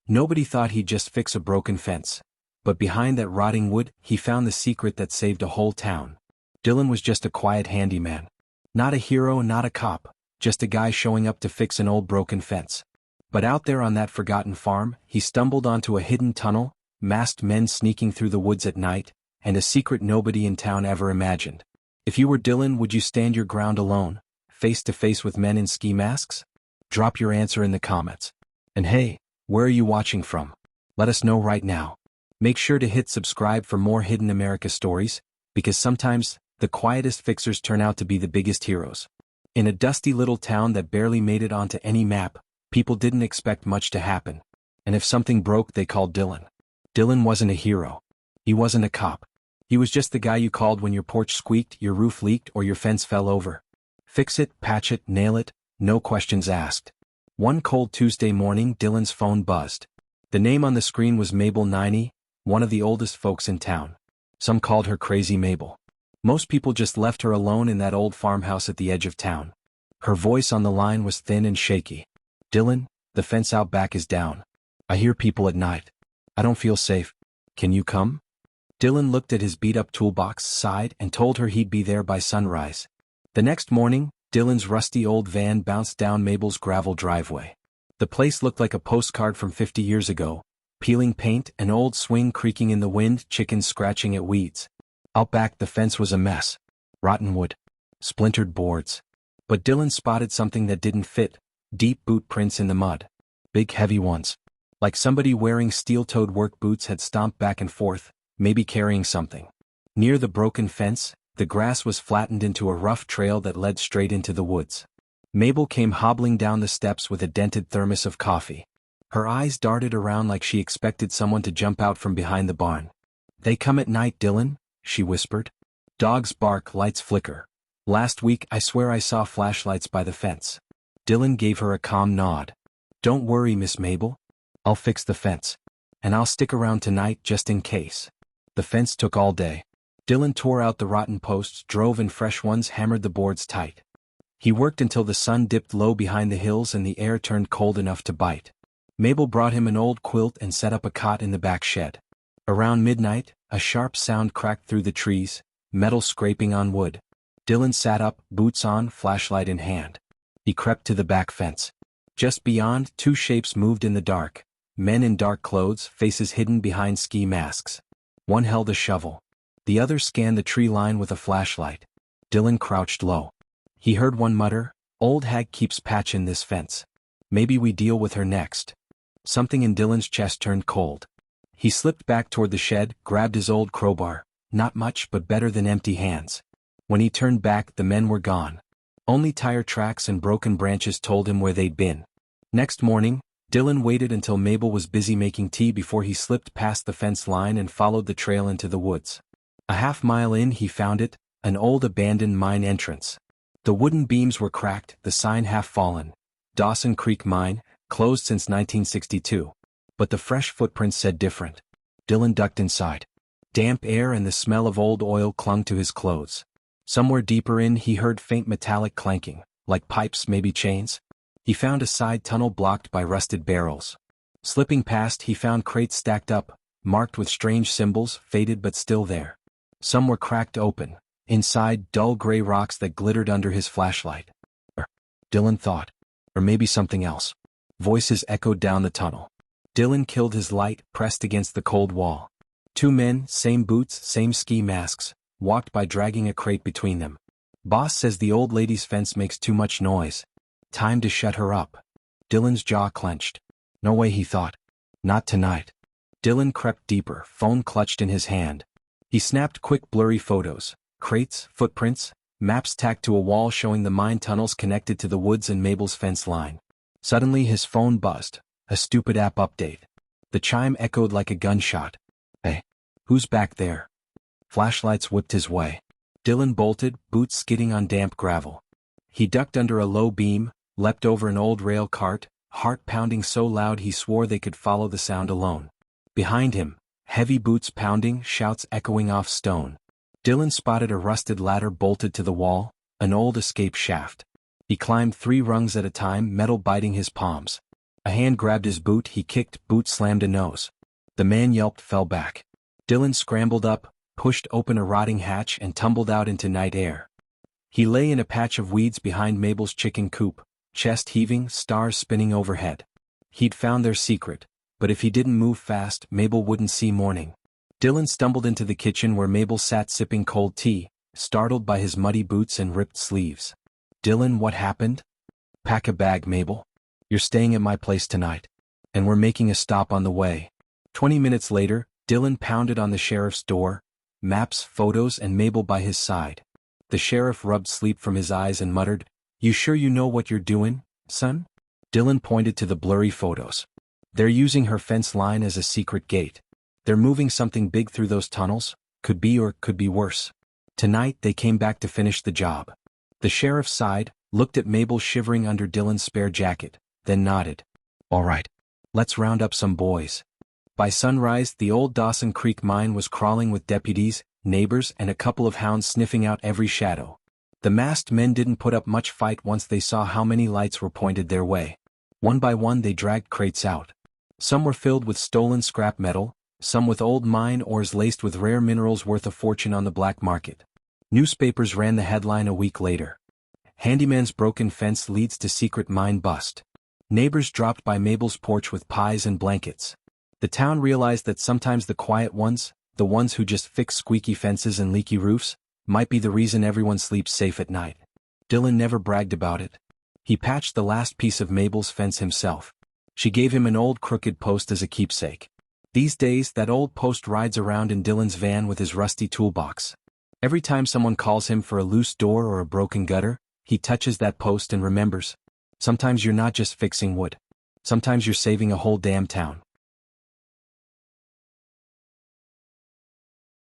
Nobody thought he'd just fix a broken fence. But behind that rotting wood, he found the secret that saved a whole town. Dylan was just a quiet handyman. Not a hero, not a cop, just a guy showing up to fix an old broken fence. But out there on that forgotten farm, he stumbled onto a hidden tunnel, masked men sneaking through the woods at night, and a secret nobody in town ever imagined. If you were Dylan, would you stand your ground alone, face to face with men in ski masks? Drop your answer in the comments. And hey, where are you watching from? Let us know right now. Make sure to hit subscribe for more Hidden America stories, because sometimes, the quietest fixers turn out to be the biggest heroes. In a dusty little town that barely made it onto any map, people didn't expect much to happen. And if something broke, they called Dylan. Dylan wasn't a hero. He wasn't a cop. He was just the guy you called when your porch squeaked, your roof leaked, or your fence fell over. Fix it, patch it, nail it, no questions asked. One cold Tuesday morning, Dylan's phone buzzed. The name on the screen was Mabel 90, one of the oldest folks in town. Some called her Crazy Mabel. Most people just left her alone in that old farmhouse at the edge of town. Her voice on the line was thin and shaky. Dylan, the fence out back is down. I hear people at night. I don't feel safe. Can you come? Dylan looked at his beat-up toolbox, sighed, and told her he'd be there by sunrise. The next morning, Dylan's rusty old van bounced down Mabel's gravel driveway. The place looked like a postcard from 50 years ago. Peeling paint, an old swing creaking in the wind, chickens scratching at weeds. Out back the fence was a mess. Rotten wood. Splintered boards. But Dylan spotted something that didn't fit. Deep boot prints in the mud. Big heavy ones. Like somebody wearing steel-toed work boots had stomped back and forth, maybe carrying something. Near the broken fence, the grass was flattened into a rough trail that led straight into the woods. Mabel came hobbling down the steps with a dented thermos of coffee. Her eyes darted around like she expected someone to jump out from behind the barn. They come at night, Dylan, she whispered. Dogs bark, lights flicker. Last week I swear I saw flashlights by the fence. Dylan gave her a calm nod. Don't worry, Miss Mabel. I'll fix the fence. And I'll stick around tonight just in case. The fence took all day. Dylan tore out the rotten posts, drove in fresh ones, hammered the boards tight. He worked until the sun dipped low behind the hills and the air turned cold enough to bite. Mabel brought him an old quilt and set up a cot in the back shed. Around midnight, a sharp sound cracked through the trees, metal scraping on wood. Dylan sat up, boots on, flashlight in hand. He crept to the back fence. Just beyond, two shapes moved in the dark. Men in dark clothes, faces hidden behind ski masks. One held a shovel. The other scanned the tree line with a flashlight. Dylan crouched low. He heard one mutter, "Old hag keeps patchin' this fence. Maybe we deal with her next." Something in Dylan's chest turned cold. He slipped back toward the shed, grabbed his old crowbar. Not much, but better than empty hands. When he turned back, the men were gone. Only tire tracks and broken branches told him where they'd been. Next morning, Dylan waited until Mabel was busy making tea before he slipped past the fence line and followed the trail into the woods. A half-mile in he found it, an old abandoned mine entrance. The wooden beams were cracked, the sign half fallen. Dawson Creek Mine, closed since 1962. But the fresh footprints said different. Dylan ducked inside. Damp air and the smell of old oil clung to his clothes. Somewhere deeper in he heard faint metallic clanking, like pipes, maybe chains. He found a side tunnel blocked by rusted barrels. Slipping past he found crates stacked up, marked with strange symbols, faded but still there. Some were cracked open. Inside, dull gray rocks that glittered under his flashlight. Dylan thought. Or maybe something else. Voices echoed down the tunnel. Dylan killed his light, pressed against the cold wall. Two men, same boots, same ski masks, walked by dragging a crate between them. Boss says the old lady's fence makes too much noise. Time to shut her up. Dylan's jaw clenched. No way, he thought. Not tonight. Dylan crept deeper, phone clutched in his hand. He snapped quick blurry photos. Crates, footprints, maps tacked to a wall showing the mine tunnels connected to the woods and Mabel's fence line. Suddenly his phone buzzed. A stupid app update. The chime echoed like a gunshot. Hey, who's back there? Flashlights whipped his way. Dylan bolted, boots skidding on damp gravel. He ducked under a low beam, leapt over an old rail cart, heart pounding so loud he swore they could follow the sound alone. Behind him, heavy boots pounding, shouts echoing off stone. Dylan spotted a rusted ladder bolted to the wall, an old escape shaft. He climbed 3 rungs at a time, metal biting his palms. A hand grabbed his boot, he kicked, boot slammed a nose. The man yelped, fell back. Dylan scrambled up, pushed open a rotting hatch and tumbled out into night air. He lay in a patch of weeds behind Mabel's chicken coop, chest heaving, stars spinning overhead. He'd found their secret, but if he didn't move fast, Mabel wouldn't see morning. Dylan stumbled into the kitchen where Mabel sat sipping cold tea, startled by his muddy boots and ripped sleeves. "Dylan, what happened?" "Pack a bag, Mabel. You're staying at my place tonight. And we're making a stop on the way." 20 minutes later, Dylan pounded on the sheriff's door, maps, photos and Mabel by his side. The sheriff rubbed sleep from his eyes and muttered, "You sure you know what you're doing, son?" Dylan pointed to the blurry photos. "They're using her fence line as a secret gate. They're moving something big through those tunnels, could be or could be worse. Tonight they came back to finish the job." The sheriff sighed, looked at Mabel shivering under Dylan's spare jacket, then nodded. "All right. Let's round up some boys." By sunrise, the old Dawson Creek mine was crawling with deputies, neighbors and a couple of hounds sniffing out every shadow. The masked men didn't put up much fight once they saw how many lights were pointed their way. One by one they dragged crates out. Some were filled with stolen scrap metal, some with old mine ores laced with rare minerals worth a fortune on the black market. Newspapers ran the headline a week later. "Handyman's broken fence leads to secret mine bust." Neighbors dropped by Mabel's porch with pies and blankets. The town realized that sometimes the quiet ones, the ones who just fix squeaky fences and leaky roofs, might be the reason everyone sleeps safe at night. Dylan never bragged about it. He patched the last piece of Mabel's fence himself. She gave him an old crooked post as a keepsake. These days, that old post rides around in Dylan's van with his rusty toolbox. Every time someone calls him for a loose door or a broken gutter, he touches that post and remembers. Sometimes you're not just fixing wood. Sometimes you're saving a whole damn town.